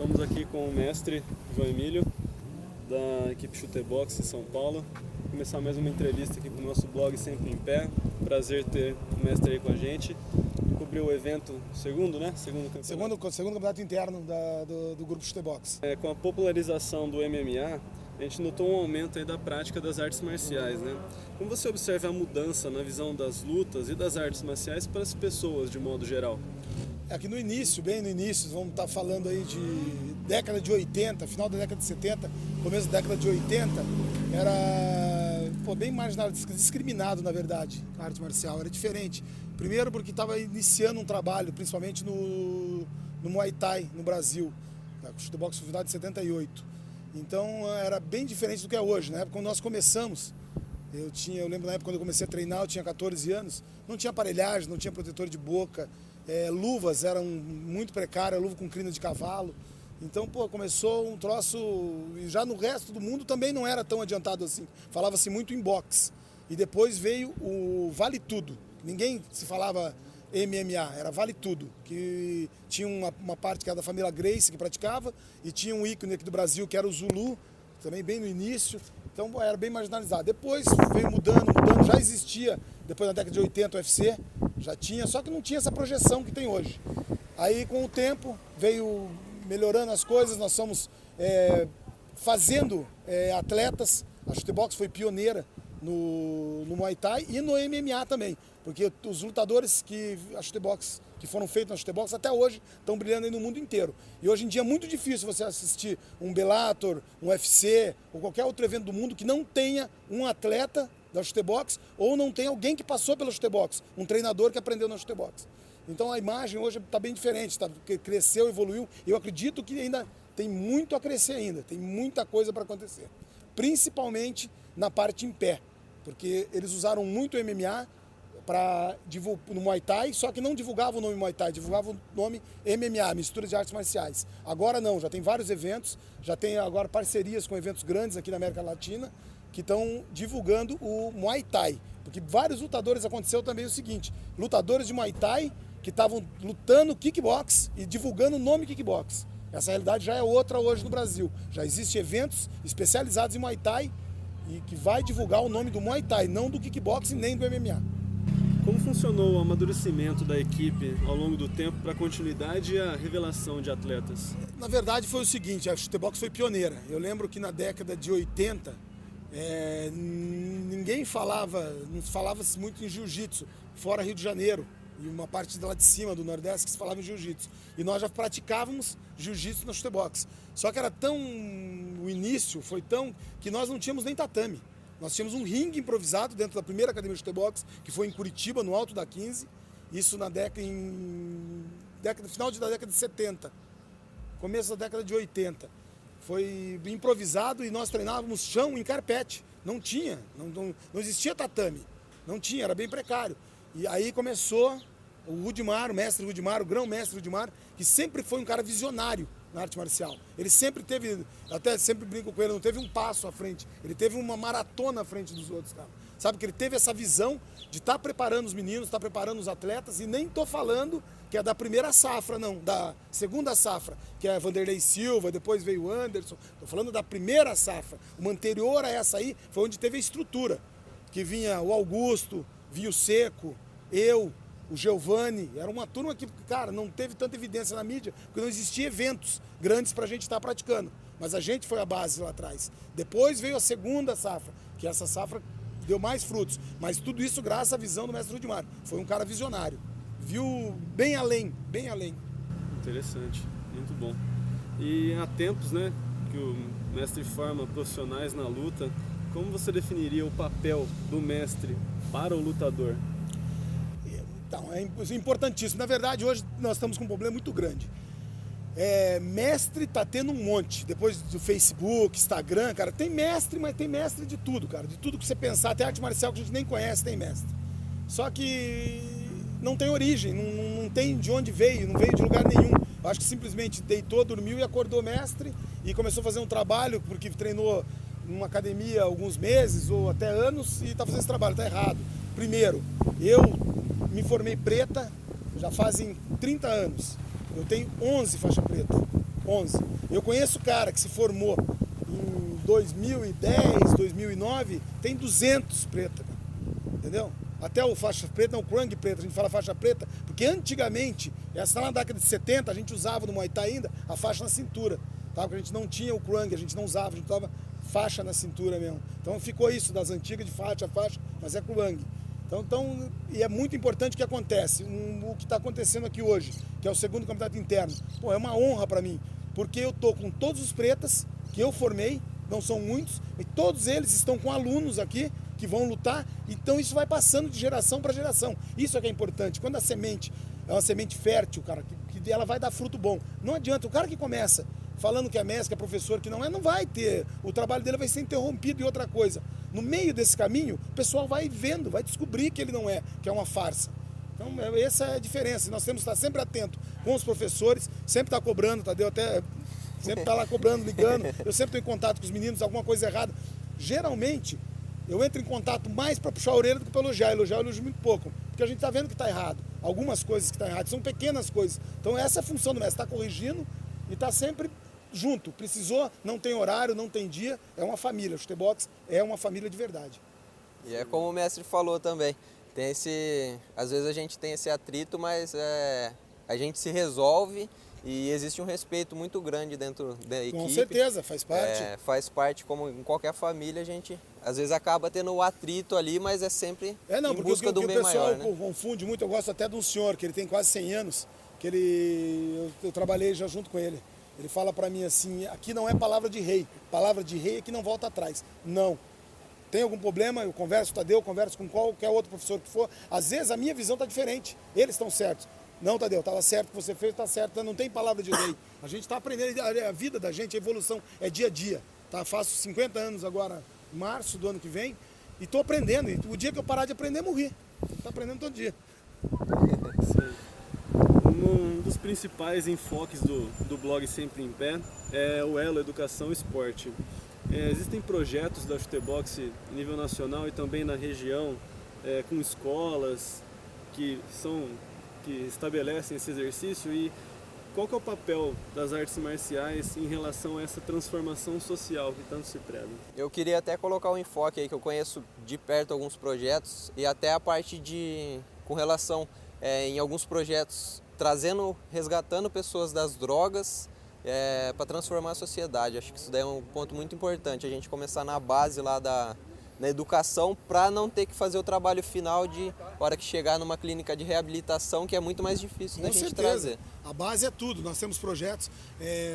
Estamos aqui com o mestre João Emílio, da equipe Chutebox em São Paulo. Vou começar mais uma entrevista aqui para o nosso blog Sempre em Pé. Prazer ter o mestre aí com a gente. Cobriu o evento segundo, né? Segundo campeonato interno do grupo Chutebox. Com a popularização do MMA, a gente notou um aumento aí da prática das artes marciais, né? Como você observa a mudança na visão das lutas e das artes marciais para as pessoas de modo geral? Aqui no início, bem no início, vamos estar falando aí de década de 80, final da década de 70, começo da década de 80, era bem marginal, discriminado na verdade, a arte marcial, era diferente. Primeiro porque estava iniciando um trabalho, principalmente no Muay Thai, no Brasil, o Chutebox foi fundado em 78. Então era bem diferente do que é hoje. Na época quando nós começamos, eu lembro na época quando eu comecei a treinar, eu tinha 14 anos, não tinha aparelhagem, não tinha protetor de boca, luvas eram muito precárias, luva com crina de cavalo. Então, começou um troço, e já no resto do mundo também não era tão adiantado assim. Falava-se muito em boxe. E depois veio o Vale Tudo. Ninguém se falava MMA, era Vale Tudo, que tinha uma parte que era da família Gracie que praticava, e tinha um ícone aqui do Brasil que era o Zulu, também bem no início. Então era bem marginalizado. Depois veio mudando, já existia, depois na década de 80 o UFC, já tinha, só que não tinha essa projeção que tem hoje. Aí com o tempo veio melhorando as coisas, nós fomos fazendo atletas, a Chutebox foi pioneira no Muay Thai e no MMA também, porque os lutadores a Chutebox, que foram feitos na Chutebox até hoje estão brilhando aí no mundo inteiro. E hoje em dia é muito difícil você assistir um Bellator, um UFC ou qualquer outro evento do mundo que não tenha um atleta da Chutebox ou não tenha alguém que passou pela Chutebox, um treinador que aprendeu na Chutebox. Então a imagem hoje está bem diferente, cresceu, evoluiu. Eu acredito que ainda tem muito a crescer ainda, tem muita coisa para acontecer. Principalmente na parte em pé, porque eles usaram muito o MMA no Muay Thai, só que não divulgavam o nome Muay Thai, divulgavam o nome MMA, mistura de artes marciais. Agora não, já tem vários eventos, já tem agora parcerias com eventos grandes aqui na América Latina, que estão divulgando o Muay Thai. Porque vários lutadores, aconteceu também o seguinte, lutadores de Muay Thai que estavam lutando kickbox e divulgando o nome kickbox. Essa realidade já é outra hoje no Brasil. Já existem eventos especializados em Muay Thai e que vai divulgar o nome do Muay Thai, não do kickbox nem do MMA. Como funcionou o amadurecimento da equipe ao longo do tempo para a continuidade e a revelação de atletas? Na verdade foi o seguinte, a Chutebox foi pioneira. Eu lembro que na década de 80, ninguém não falava-se muito em jiu-jitsu, fora Rio de Janeiro. E uma parte lá de cima do Nordeste que se falava em jiu-jitsu. E nós já praticávamos jiu-jitsu na Chutebox. Só que o início foi tão que nós não tínhamos nem tatame. Nós tínhamos um ringue improvisado dentro da primeira academia de Chutebox, que foi em Curitiba, no Alto da 15. Isso na final da década de 70, começo da década de 80. Foi improvisado e nós treinávamos chão em carpete. Não tinha, não existia tatame. Não tinha, era bem precário. E aí começou o Rudimar, o mestre Rudimar, o grão-mestre Rudimar, que sempre foi um cara visionário na arte marcial. Ele sempre teve, até sempre brinco com ele, não teve um passo à frente, ele teve uma maratona à frente dos outros, cara. Sabe que ele teve essa visão de estar preparando os meninos, estar preparando os atletas, e nem estou falando que é da primeira safra, não, da segunda safra, que é Vanderlei Silva, depois veio o Anderson. Estou falando da primeira safra. Uma anterior a essa aí foi onde teve a estrutura, que vinha o Augusto, vinha o Seco, o Giovanni, era uma turma que, cara, não teve tanta evidência na mídia, porque não existia eventos grandes para a gente estar praticando. Mas a gente foi a base lá atrás. Depois veio a segunda safra, que essa safra deu mais frutos. Mas tudo isso graças à visão do mestre Rudimar. Foi um cara visionário. Viu bem além, bem além. Interessante, muito bom. E há tempos, né, que o mestre forma profissionais na luta. Como você definiria o papel do mestre para o lutador? Então, é importantíssimo. Na verdade, hoje nós estamos com um problema muito grande. Mestre tá tendo um monte. Depois do Facebook, Instagram, cara, tem mestre, mas tem mestre de tudo, cara. De tudo que você pensar, até arte marcial que a gente nem conhece, tem mestre. Só que não tem origem, não tem de onde veio, não veio de lugar nenhum. Eu acho que simplesmente deitou, dormiu e acordou mestre e começou a fazer um trabalho, porque treinou numa academia há alguns meses ou até anos e está fazendo esse trabalho, está errado. Primeiro, eu me formei preta já fazem 30 anos. Eu tenho 11 faixa preta. 11. Eu conheço cara que se formou em 2010, 2009, tem 200 preta, entendeu? Até o faixa preta, não, o Krang preta, a gente fala faixa preta, porque antigamente, essa na década de 70, a gente usava no Muay Thai ainda a faixa na cintura, tá? Porque a gente não tinha o Krang, a gente não usava, a gente usava faixa na cintura mesmo. Então ficou isso das antigas de faixa a faixa, mas é Krang. Então, e é muito importante o que acontece, o que está acontecendo aqui hoje, que é o segundo campeonato interno. Pô, é uma honra para mim, porque eu tô com todos os pretas que eu formei, não são muitos, e todos eles estão com alunos aqui que vão lutar, então isso vai passando de geração para geração. Isso é que é importante. Quando a semente é uma semente fértil, cara, que ela vai dar fruto bom. Não adianta, o cara que começa falando que é mestre, que é professor, que não é, não vai ter. O trabalho dele vai ser interrompido e outra coisa. No meio desse caminho, o pessoal vai vendo, vai descobrir que ele não é, que é uma farsa. Então, essa é a diferença. Nós temos que estar sempre atento com os professores, sempre estar cobrando, Tadeu até sempre está lá cobrando, ligando. Eu sempre estou em contato com os meninos, alguma coisa errada. Geralmente, eu entro em contato mais para puxar a orelha do que para elogiar. Elogiar eu elogio muito pouco, porque a gente está vendo que está errado. Algumas coisas que estão erradas, são pequenas coisas. Então essa é a função do mestre, está corrigindo e está sempre junto. Precisou, não tem horário, não tem dia, é uma família. O chutebox é uma família de verdade. E é como o mestre falou também, tem às vezes a gente tem esse atrito, mas a gente se resolve e existe um respeito muito grande dentro da equipe. Com certeza, faz parte. Faz parte, como em qualquer família, a gente às vezes acaba tendo o atrito ali, mas é sempre em busca de um bem maior. O pessoal confunde muito, eu gosto até de um senhor, que ele tem quase 100 anos, que eu trabalhei já junto com ele. Ele fala para mim assim, aqui não é palavra de rei é que não volta atrás. Não. Tem algum problema, eu converso com o Tadeu, eu converso com qualquer outro professor que for. Às vezes a minha visão está diferente, eles estão certos. Não, Tadeu, estava certo o que você fez, está certo, não tem palavra de rei. A gente está aprendendo, a vida da gente, a evolução é dia a dia. Tá? Faço 50 anos agora, em março do ano que vem, e estou aprendendo. E o dia que eu parar de aprender, morri. Estou aprendendo todo dia. Um dos principais enfoques do blog Sempre em Pé é o Elo Educação e Esporte. Existem projetos da Chutebox em nível nacional e também na região, com escolas que estabelecem esse exercício, e qual que é o papel das artes marciais em relação a essa transformação social que tanto se prega? Eu queria até colocar um enfoque aí, que eu conheço de perto alguns projetos e até a parte com relação em alguns projetos resgatando pessoas das drogas para transformar a sociedade. Acho que isso daí é um ponto muito importante, a gente começar na base lá na educação, para não ter que fazer o trabalho final de hora que chegar numa clínica de reabilitação, que é muito mais difícil da gente trazer. A base é tudo, nós temos projetos,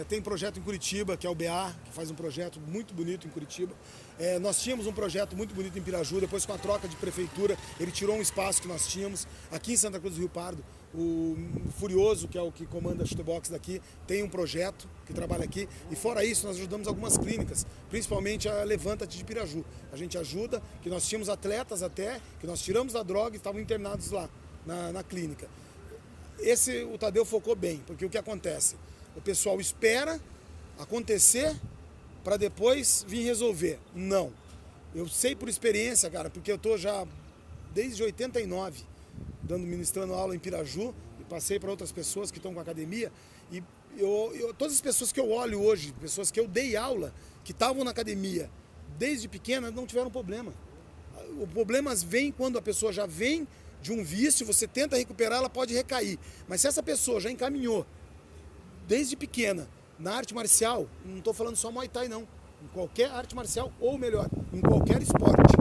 tem projeto em Curitiba, que é o BA, que faz um projeto muito bonito em Curitiba. Nós tínhamos um projeto muito bonito em Piraju, depois com a troca de prefeitura, ele tirou um espaço que nós tínhamos. Aqui em Santa Cruz do Rio Pardo, o Furioso, que é o que comanda a Chutebox daqui, tem um projeto que trabalha aqui. E fora isso, nós ajudamos algumas clínicas, principalmente a Levanta-te de Piraju. A gente ajuda, que nós tínhamos atletas até, que nós tiramos da droga e estavam internados lá, na clínica. O Tadeu focou bem, porque o que acontece? O pessoal espera acontecer para depois vir resolver. Não. Eu sei por experiência, cara, porque eu estou já desde 89 ministrando aula em Piraju e passei para outras pessoas que estão com a academia, e todas as pessoas que eu olho hoje, pessoas que eu dei aula, que estavam na academia desde pequena, não tiveram problema. O problema vem quando a pessoa já vem de um vício, você tenta recuperar, ela pode recair. Mas se essa pessoa já encaminhou desde pequena na arte marcial, não estou falando só Muay Thai não, em qualquer arte marcial, ou melhor, em qualquer esporte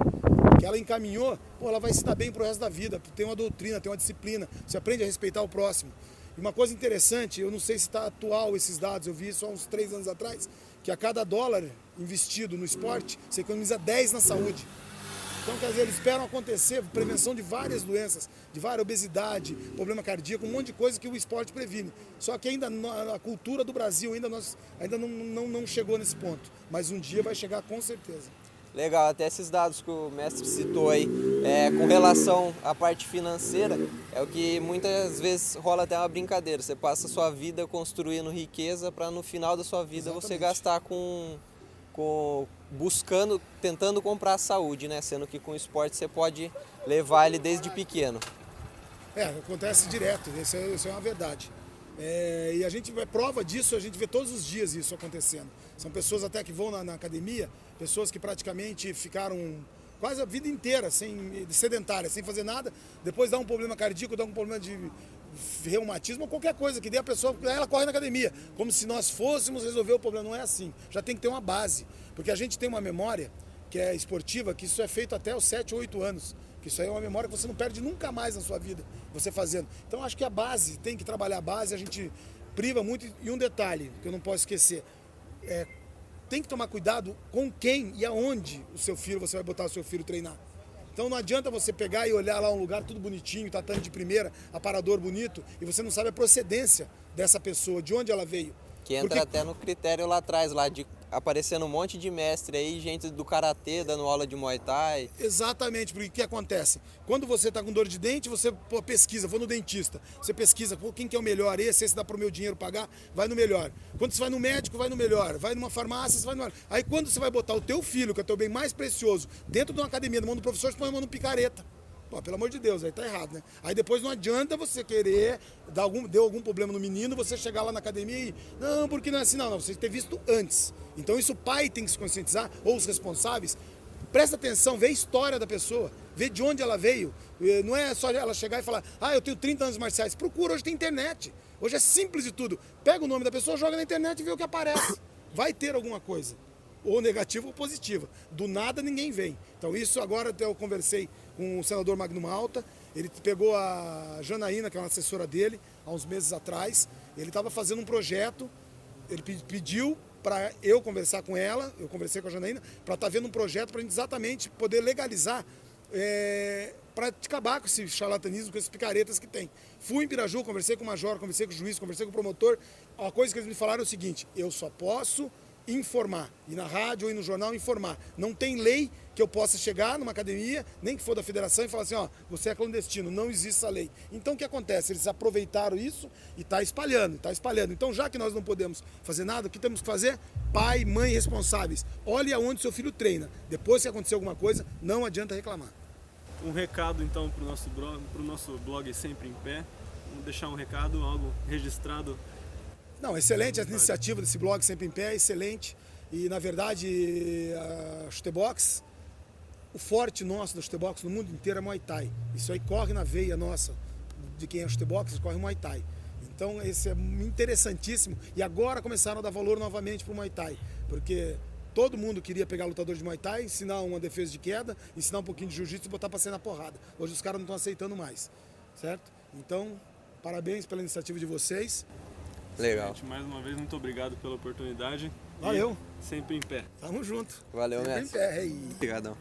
que ela encaminhou, ela vai se dar bem pro resto da vida, tem uma doutrina, tem uma disciplina, você aprende a respeitar o próximo. E uma coisa interessante, eu não sei se está atual esses dados, eu vi isso há uns 3 anos atrás, que a cada dólar investido no esporte, você economiza 10 na saúde. Então, quer dizer, eles esperam acontecer prevenção de várias doenças, de várias obesidade, problema cardíaco, um monte de coisa que o esporte previne. Só que ainda a cultura do Brasil ainda não chegou nesse ponto, mas um dia vai chegar com certeza. Legal, até esses dados que o mestre citou aí, com relação à parte financeira, é o que muitas vezes rola até uma brincadeira. Você passa a sua vida construindo riqueza para no final da sua vida você gastar tentando comprar a saúde, né? Sendo que com o esporte você pode levar ele desde pequeno. Acontece direto, isso é uma verdade. E a gente é prova disso, a gente vê todos os dias isso acontecendo. São pessoas até que vão na academia, pessoas que praticamente ficaram quase a vida inteira sedentárias, sem fazer nada, depois dá um problema cardíaco, dá um problema de reumatismo ou qualquer coisa que dê a pessoa, ela corre na academia, como se nós fôssemos resolver o problema. Não é assim, já tem que ter uma base, porque a gente tem uma memória que é esportiva, que isso é feito até os 7 ou 8 anos, que isso aí é uma memória que você não perde nunca mais na sua vida, você fazendo. Então acho que a base, tem que trabalhar a base, a gente priva muito. E um detalhe que eu não posso esquecer, tem que tomar cuidado com quem e aonde você vai botar o seu filho treinar. Então não adianta você pegar e olhar lá um lugar tudo bonitinho, tatame de primeira, aparador bonito, e você não sabe a procedência dessa pessoa, de onde ela veio. Que entra até no critério lá atrás, lá de aparecendo um monte de mestre aí, gente do karatê dando aula de Muay Thai. Exatamente, porque o que acontece? Quando você está com dor de dente, você pesquisa, vou no dentista, você pesquisa, quem que é o melhor, esse dá para o meu dinheiro pagar, vai no melhor. Quando você vai no médico, vai no melhor, vai numa farmácia, você vai no melhor. Aí quando você vai botar o teu filho, que é o teu bem mais precioso, dentro de uma academia, na mão do professor, você põe a mão no picareta. Pô, pelo amor de Deus, aí tá errado, né? Aí depois não adianta você querer, deu algum problema no menino, você chegar lá na academia e, não, porque não é assim, não, você tem que ter visto antes. Então isso o pai tem que se conscientizar, ou os responsáveis, presta atenção, vê a história da pessoa, vê de onde ela veio. Não é só ela chegar e falar, eu tenho 30 anos marciais. Procura, hoje tem internet, hoje é simples de tudo. Pega o nome da pessoa, joga na internet e vê o que aparece. Vai ter alguma coisa, ou negativa ou positiva. Do nada ninguém vem. Então isso agora até eu conversei com o senador Magno Malta, ele pegou a Janaína, que é uma assessora dele, há uns meses atrás, ele estava fazendo um projeto, ele pediu para eu conversar com ela, eu conversei com a Janaína, para estar vendo um projeto para a gente exatamente poder legalizar, para acabar com esse charlatanismo, com esses picaretas que tem. Fui em Piraju, conversei com o major, conversei com o juiz, conversei com o promotor, a coisa que eles me falaram é o seguinte, eu só posso informar, ir na rádio ou ir no jornal informar. Não tem lei que eu possa chegar numa academia, nem que for da federação, e falar assim, você é clandestino, não existe essa lei. Então o que acontece? Eles aproveitaram isso e está espalhando, está espalhando. Então já que nós não podemos fazer nada, o que temos que fazer? Pai, mãe responsáveis. Olhe aonde seu filho treina. Depois se acontecer alguma coisa, não adianta reclamar. Um recado então para o nosso blog Sempre em Pé. Vamos deixar um recado, algo registrado. Não, excelente a iniciativa desse blog Sempre em Pé, excelente. E, na verdade, a Chutebox, o forte nosso da Chutebox no mundo inteiro é Muay Thai. Isso aí corre na veia nossa, de quem é Chutebox, corre Muay Thai. Então, esse é interessantíssimo. E agora começaram a dar valor novamente para o Muay Thai, porque todo mundo queria pegar lutador de Muay Thai, ensinar uma defesa de queda, ensinar um pouquinho de jiu-jitsu e botar para sair na porrada. Hoje os caras não estão aceitando mais, certo? Então, parabéns pela iniciativa de vocês. Legal. Mais uma vez, muito obrigado pela oportunidade. Valeu. E sempre em pé. Tamo junto. Valeu, Sempre mestre. em pé. Obrigadão.